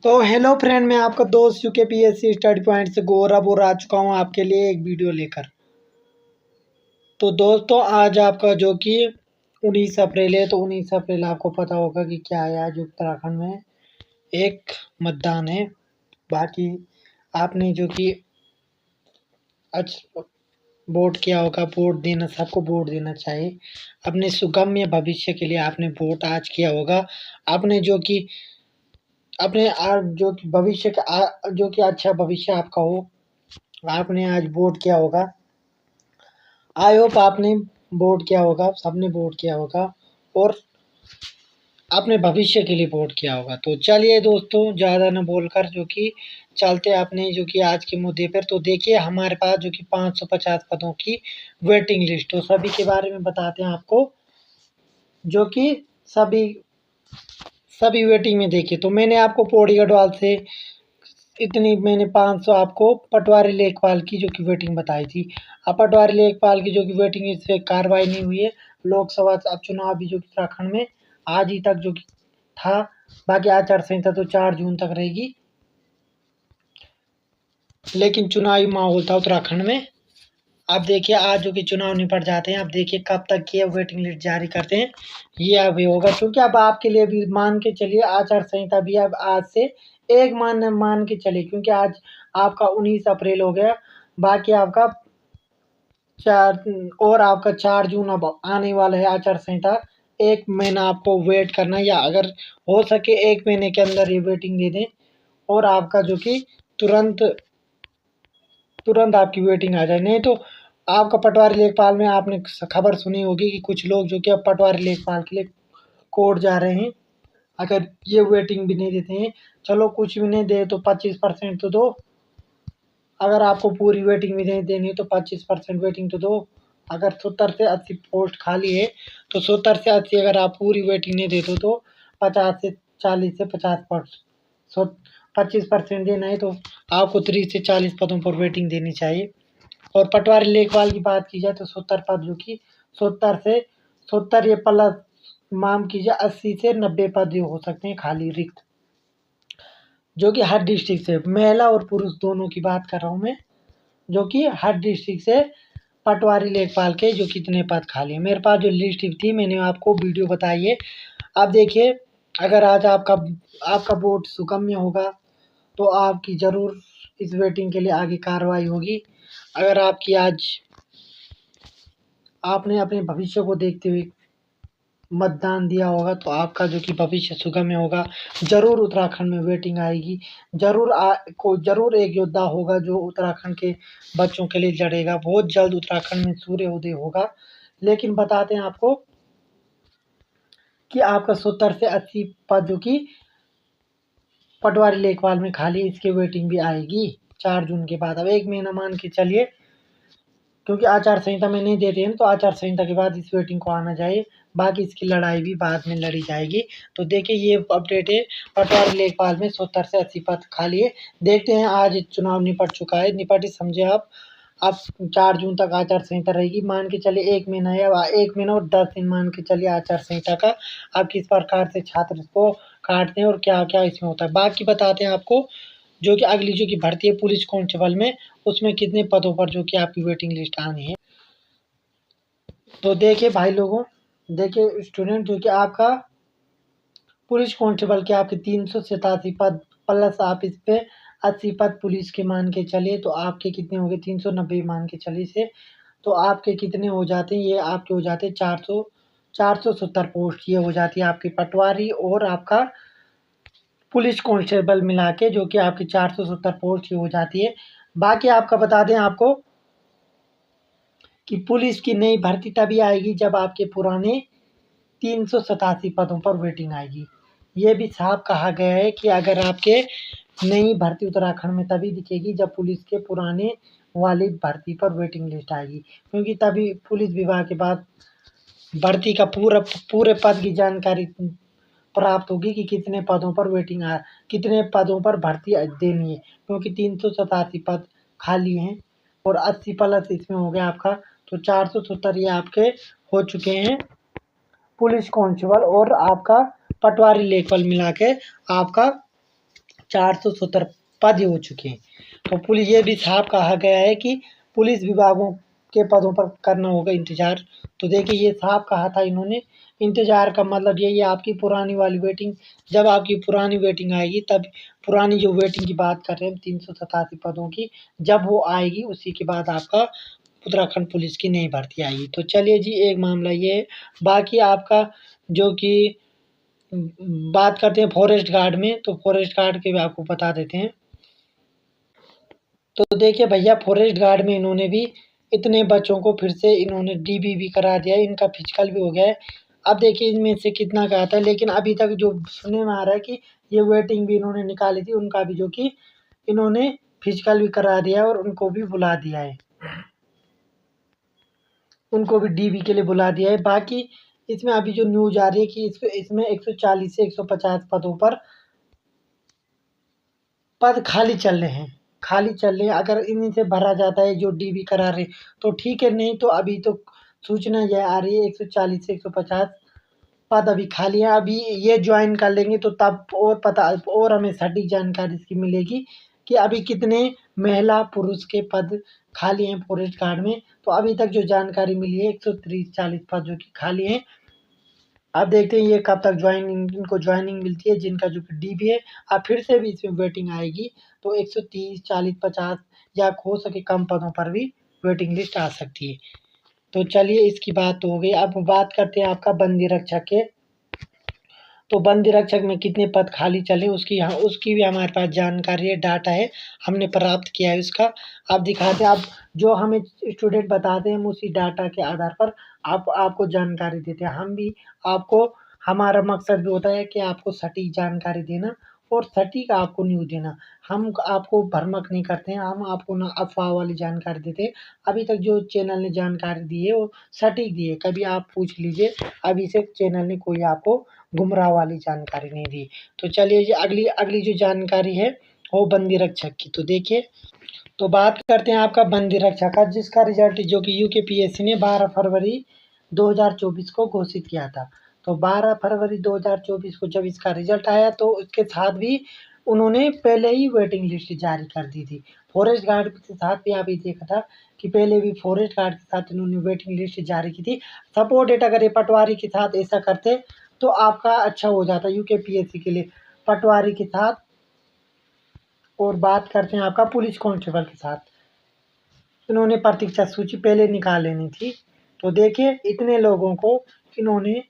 तो hello friend, मैं आपका दोस्त यूकेपीएससी स्टडी पॉइंट से गौरव और आ चुका हूँ आपके लिए एक वीडियो लेकर। तो दोस्तों, आज आपका जो कि 19 अप्रैल है, तो 19 अप्रैल आपको पता होगा कि क्या है, आज उत्तराखंड में एक मतदान है। बाकी आपने जो कि आज वोट किया होगा, वोट देना, सबको वोट देना चाहिए। अपने सुगम्य भविष्य के लिए आपने वोट आज किया होगा। आपने जो कि अपने जो कि भविष्य का जो कि अच्छा भविष्य आपका हो, आपने आज वोट किया होगा। आई होप आपने वोट किया होगा, सबने वोट किया होगा और अपने भविष्य के लिए वोट किया होगा। तो चलिए दोस्तों, ज़्यादा न बोलकर जो कि चलते अपने जो कि आज के मुद्दे पर। तो देखिए, हमारे पास जो कि 550 पदों की वेटिंग लिस्ट, तो सभी के बारे में बताते हैं आपको, जो कि सभी सभी वेटिंग में। देखिए, तो मैंने आपको पौड़ी गढ़वाल से इतनी मैंने 500 आपको पटवारी लेखपाल की जो कि वेटिंग बताई थी। अब पटवारी लेखपाल की जो कि वेटिंग, इस पे कार्रवाई नहीं हुई है। लोकसभा अब चुनाव भी जो कि उत्तराखंड में आज ही तक जो कि था। बाकी आचार संहिता तो 4 जून तक रहेगी, लेकिन चुनावी माहौल था उत्तराखंड में। अब देखिए, आज जो कि चुनाव निपट जाते हैं। अब देखिए कब तक ये वेटिंग लिस्ट जारी करते हैं, ये अभी होगा। क्योंकि अब आपके लिए भी मान के चलिए, आचार संहिता भी अब आज से एक मान के चलिए, क्योंकि आज आपका 19 अप्रैल हो गया। बाकी आपका 4 जून अब आने वाला है। आचार संहिता 1 महीना आपको वेट करना है, या अगर हो सके 1 महीने के अंदर ये वेटिंग दे दें और आपका जो कि तुरंत तुरंत आपकी वेटिंग आ जाए। नहीं तो आपका पटवारी लेखपाल में आपने खबर सुनी होगी कि कुछ लोग जो कि अब पटवारी लेखपाल के लिए कोर्ट जा रहे हैं। अगर ये वेटिंग भी नहीं देते हैं, चलो कुछ भी नहीं दे तो 25% तो दो। अगर आपको पूरी वेटिंग भी नहीं देनी है तो 25% वेटिंग तो दो। अगर 70 से 80 पोस्ट खाली है, तो 70 से 80 अगर आप पूरी वेटिंग नहीं देते हो तो 50 से 40 से 50%, 25% देना है, तो आपको 30 से 40 पदों पर वेटिंग देनी चाहिए। और पटवारी लेखपाल की बात की जाए तो 70 पद जो कि 70 से 70 ये प्लस मान कीजिए 80 से 90 पद जो हो सकते हैं खाली रिक्त, जो कि हर डिस्ट्रिक्ट से, महिला और पुरुष दोनों की बात कर रहा हूँ मैं, जो कि हर डिस्ट्रिक्ट से पटवारी लेखपाल के जो कितने पद खाली हैं। मेरे पास जो लिस्ट थी, मैंने आपको वीडियो बताई है। अब देखिए, अगर आज आपका आपका वोट सुगम्य होगा तो आपकी ज़रूर इस वेटिंग के लिए आगे कार्रवाई होगी। अगर आपकी आज आपने अपने भविष्य को देखते हुए मतदान दिया होगा, तो आपका जो कि भविष्य सुगम्य होगा। ज़रूर उत्तराखंड में वेटिंग आएगी। ज़रूर एक योद्धा होगा जो उत्तराखंड के बच्चों के लिए लड़ेगा। बहुत जल्द उत्तराखंड में सूर्योदय होगा। लेकिन बताते हैं आपको कि आपका 70 से 80 पद जो कि पटवारी लेखपाल में खाली, इसकी वेटिंग भी आएगी 4 जून के बाद। अब 1 महीना मान के चलिए, क्योंकि आचार संहिता में नहीं देते हैं, तो आचार संहिता के बाद इस वेटिंग को आना चाहिए। बाकी इसकी लड़ाई भी बाद में लड़ी जाएगी। तो देखिए, ये अपडेट है, पटवारी लेखपाल में 70 से 80 पद खाली है। देखते हैं, आज चुनाव निपट चुका है, निपट ही समझे आप। अब 4 जून तक आचार संहिता रहेगी। मान के चलिए 1 महीना है, अब 1 महीना और 10 दिन मान के चलिए आचार संहिता का। अब किस प्रकार से छात्र इसको काटते हैं और क्या-क्या इसमें होता है। बाकी बताते हैं आपको, जो कि अगली जो कि भर्ती है पुलिस कांस्टेबल में, उसमें कितने पदों पर जो कि आपकी वेटिंग लिस्ट आनी है। तो देखिए भाई लोगों, देखिए स्टूडेंट, जो कि आपका पुलिस कांस्टेबल के आपके 387 पद प्लस आप इस पे 80 पद पुलिस के मान के चलिए, तो आपके कितने हो गए, 390 मान के चलिए से, तो आपके कितने हो जाते हैं, ये आपके हो जाते हैं 470 पोस्ट ये हो जाती है आपकी पटवारी और आपका पुलिस कांस्टेबल मिला के, जो कि आपकी 470 पोस्ट ही हो जाती है। बाकी आपका बता दें आपको कि पुलिस की नई भर्ती तभी आएगी जब आपके पुराने 387 पदों पर वेटिंग आएगी। ये भी साफ कहा गया है कि अगर आपके नई भर्ती उत्तराखंड में तभी दिखेगी जब पुलिस के पुराने वाली भर्ती पर वेटिंग लिस्ट आएगी, क्योंकि तभी पुलिस विभाग के बाद भर्ती का पूरे पद की जानकारी प्राप्त होगी कि कितने पदों पर भर्ती देनी है, क्योंकि 387 पद खाली हैं और 80 प्लस इसमें हो गया आपका, तो 470 ये आपके हो चुके हैं पुलिस कांस्टेबल और आपका पटवारी लेखपाल मिला के आपका 470 पद हो चुके हैं। तो पुलिस ये भी साफ कहा गया है कि पुलिस विभागों के पदों पर करना होगा इंतज़ार। तो देखिए ये साफ कहा था इन्होंने। इंतज़ार का मतलब यही है आपकी पुरानी वाली वेटिंग, जब आपकी पुरानी वेटिंग आएगी तब पुरानी जो वेटिंग की बात कर रहे हैं 387 पदों की, जब वो आएगी उसी के बाद आपका उत्तराखंड पुलिस की नई भर्ती आएगी। तो चलिए जी, एक मामला ये है। बाकी आपका जो कि बात करते हैं फॉरेस्ट गार्ड में, तो फॉरेस्ट गार्ड के भी आपको बता देते हैं। तो देखिए भैया, फॉरेस्ट गार्ड में इन्होंने भी इतने बच्चों को फिर से इन्होंने डीबी भी करा दिया है, इनका फिजिकल भी हो गया है। अब देखिए इनमें से कितना का आता है, लेकिन अभी तक जो सुनने में आ रहा है कि ये वेटिंग भी इन्होंने निकाली थी, उनका भी जो कि इन्होंने फिजिकल भी करा दिया है और उनको भी बुला दिया है, उनको भी डीबी के लिए बुला दिया है। बाकी इसमें अभी जो न्यूज़ आ रही है कि इसमें 140 से 150 पदों पर पद खाली चल रहे हैं, खाली चल रहे हैं। अगर इन्हीं से भरा जाता है जो डीबी करा रहे तो ठीक है, नहीं तो अभी तो सूचना यह आ रही है 140 से 150 पद अभी खाली है। अभी ये ज्वाइन कर लेंगे तो तब और पता और हमें सटीक जानकारी इसकी मिलेगी कि अभी कितने महिला पुरुष के पद खाली हैं फॉरेस्ट गार्ड में। तो अभी तक जो जानकारी मिली है 130-40 पद जो कि खाली हैं। अब देखते हैं ये कब तक इनको ज्वाइनिंग मिलती है, जिनका जो कि डीबी है। अब फिर से भी इसमें वेटिंग आएगी तो 130, 40, 50 या हो सके कम पदों पर भी वेटिंग लिस्ट आ सकती है। तो चलिए इसकी बात तो हो गई। अब बात करते हैं आपका बंदी रक्षक के। तो बंदी रक्षक में कितने पद खाली चले उसकी भी हमारे पास जानकारी है, डाटा है, हमने प्राप्त किया है उसका। अब दिखाते हैं, अब जो हमें स्टूडेंट बताते हैं हम उसी डाटा के आधार पर आपको जानकारी देते हैं। हम भी आपको, हमारा मकसद भी होता है कि आपको सटीक जानकारी देना और सटीक आपको न्यूज़ देना। हम आपको भ्रमक नहीं करते हैं, हम आपको ना अफ़वाह वाली जानकारी देते हैं। अभी तक जो चैनल ने जानकारी दी है वो सटीक दी है, कभी आप पूछ लीजिए, अभी से चैनल ने कोई आपको गुमराह वाली जानकारी नहीं दी। तो चलिए जी, अगली अगली जो जानकारी है वो बंदी रक्षक की। तो देखिए, तो बात करते हैं आपका बंदी रक्षक का, जिसका रिजल्ट जो कि यूकेपीएससी ने 12 फरवरी 2024 को घोषित किया था। तो 12 फरवरी 2024 को जब इसका रिजल्ट आया तो उसके साथ भी उन्होंने पहले ही वेटिंग लिस्ट जारी कर दी थी। फॉरेस्ट गार्ड के साथ भी अभी देखा था कि पहले भी फॉरेस्ट गार्ड के साथ इन्होंने वेटिंग लिस्ट जारी की थी। सपोर्टेड अगर ये पटवारी के साथ ऐसा करते तो आपका अच्छा हो जाता यूकेपीएससी के लिए, पटवारी के साथ। और बात करते हैं आपका पुलिस कांस्टेबल के साथ, इन्होंने प्रतीक्षा सूची पहले निकाल लेनी थी। तो देखिए इतने लोगों को इन्होंने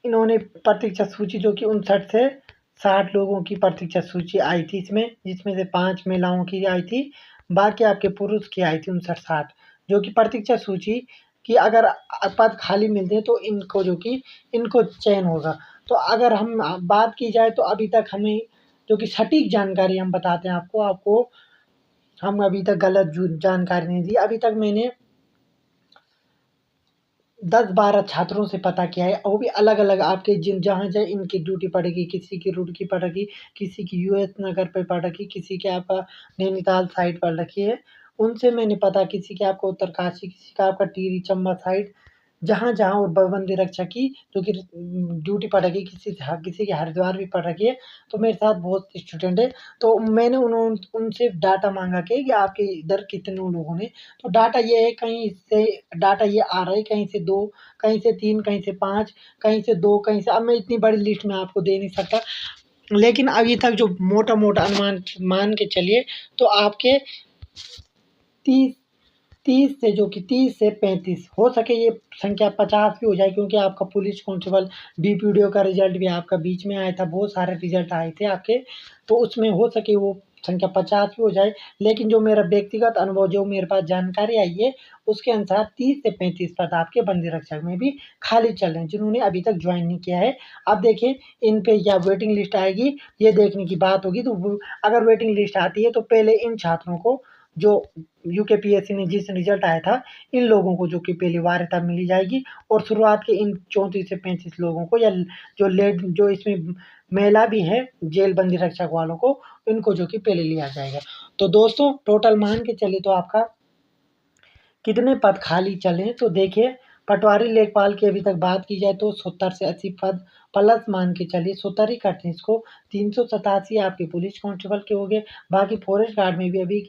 इन्होंने प्रतीक्षा सूची जो कि 59 से 60 लोगों की प्रतीक्षा सूची आई थी इसमें, जिसमें से 5 महिलाओं की आई थी, बाकी आपके पुरुष की आई थी 59-60, जो कि प्रतीक्षा सूची कि अगर पद खाली मिलते हैं तो इनको चयन होगा। तो अगर हम बात की जाए तो अभी तक हमें जो कि सटीक जानकारी हम बताते हैं आपको हम अभी तक गलत जानकारी नहीं दी। अभी तक मैंने 10-12 छात्रों से पता किया है, वो भी अलग-अलग आपके जहाँ इनकी ड्यूटी पड़ेगी, किसी की रुड़की पड़ रखी, किसी की यूएस नगर पे पड़ रखी, किसी की आपका नैनीताल साइड पड़ रखी है। उनसे मैंने पता, किसी की आपको उत्तरकाशी, किसी का आपका टिहरी चंबा साइड, जहाँ-जहाँ और बंदी रक्षक की जो कि ड्यूटी पड़ रखी, किसी की हरिद्वार भी पड़ रखी है। तो मेरे साथ बहुत स्टूडेंट है, तो मैंने उनसे डाटा माँगा कि आपके इधर कितने लोगों ने, तो डाटा ये है, कहीं से डाटा ये आ रहा है, कहीं से 2, कहीं से 3, कहीं से 5, कहीं से 2, कहीं से, अब मैं इतनी बड़ी लिस्ट में आपको दे नहीं सकता। लेकिन अभी तक जो मोटा-मोटा अनुमान मान के चलिए तो आपके 30 30 से 35 हो सके ये संख्या 50 भी हो जाए, क्योंकि आपका पुलिस कांस्टेबल बीपीडीओ का रिजल्ट भी आपका बीच में आया था, बहुत सारे रिजल्ट आए थे आपके, तो उसमें हो सके वो संख्या 50 भी हो जाए। लेकिन जो मेरा व्यक्तिगत अनुभव, जो मेरे पास जानकारी आई है, उसके अनुसार 30 से 35 पद आपके बंदी रक्षक में भी खाली चल रहे हैं, जिन्होंने अभी तक ज्वाइन नहीं किया है। अब देखिए इन पे या वेटिंग लिस्ट आएगी, ये देखने की बात होगी। तो अगर वेटिंग लिस्ट आती है तो पहले इन छात्रों को, जो यूकेपीएससी ने जिस रिजल्ट आया था, इन लोगों को जो कि पहली वार्ता मिली जाएगी, और शुरुआत के इन 34 से 35 लोगों को, या जो इसमें महिला भी है जेल बंदी रक्षक वालों को, इनको जो कि पहले लिया जाएगा। तो दोस्तों टोटल मान के चले तो आपका कितने पद खाली चले, तो देखिए पटवारी लेखपाल की अभी तक बात की जाए तो 70 से 80 पद प्लस मान के चलिए, 70 ही काटें इसको, 387 आपके पुलिस कांस्टेबल के हो गए। बाकी फॉरेस्ट गार्ड में भी अभी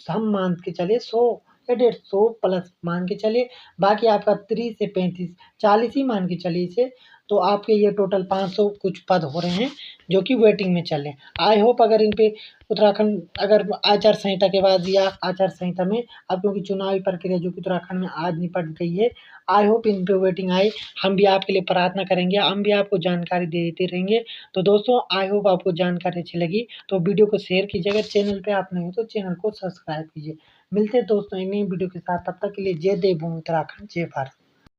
हम मान के चलिए 100 या 150 प्लस मान के चलिए। बाकी आपका 30 से 35 40 ही मान के चलिए इसे। तो आपके ये टोटल 500 कुछ पद हो रहे हैं जो कि वेटिंग में चल रहे हैं। आई होप अगर इन पे उत्तराखंड अगर आचार संहिता के बाद या आचार संहिता में, अब क्योंकि चुनावी प्रक्रिया जो कि उत्तराखंड में आज निपट गई है, आई होप इन पे वेटिंग आए। हम भी आपके लिए प्रार्थना करेंगे, हम भी आपको जानकारी देते रहेंगे। तो दोस्तों आई होप आपको जानकारी अच्छी लगी तो वीडियो को शेयर कीजिए। अगर चैनल पे आप नए हो तो चैनल को सब्सक्राइब कीजिए। मिलते हैं दोस्तों एक नई वीडियो के साथ, तब तक के लिए जय देव भूमि उत्तराखंड, जय भारत।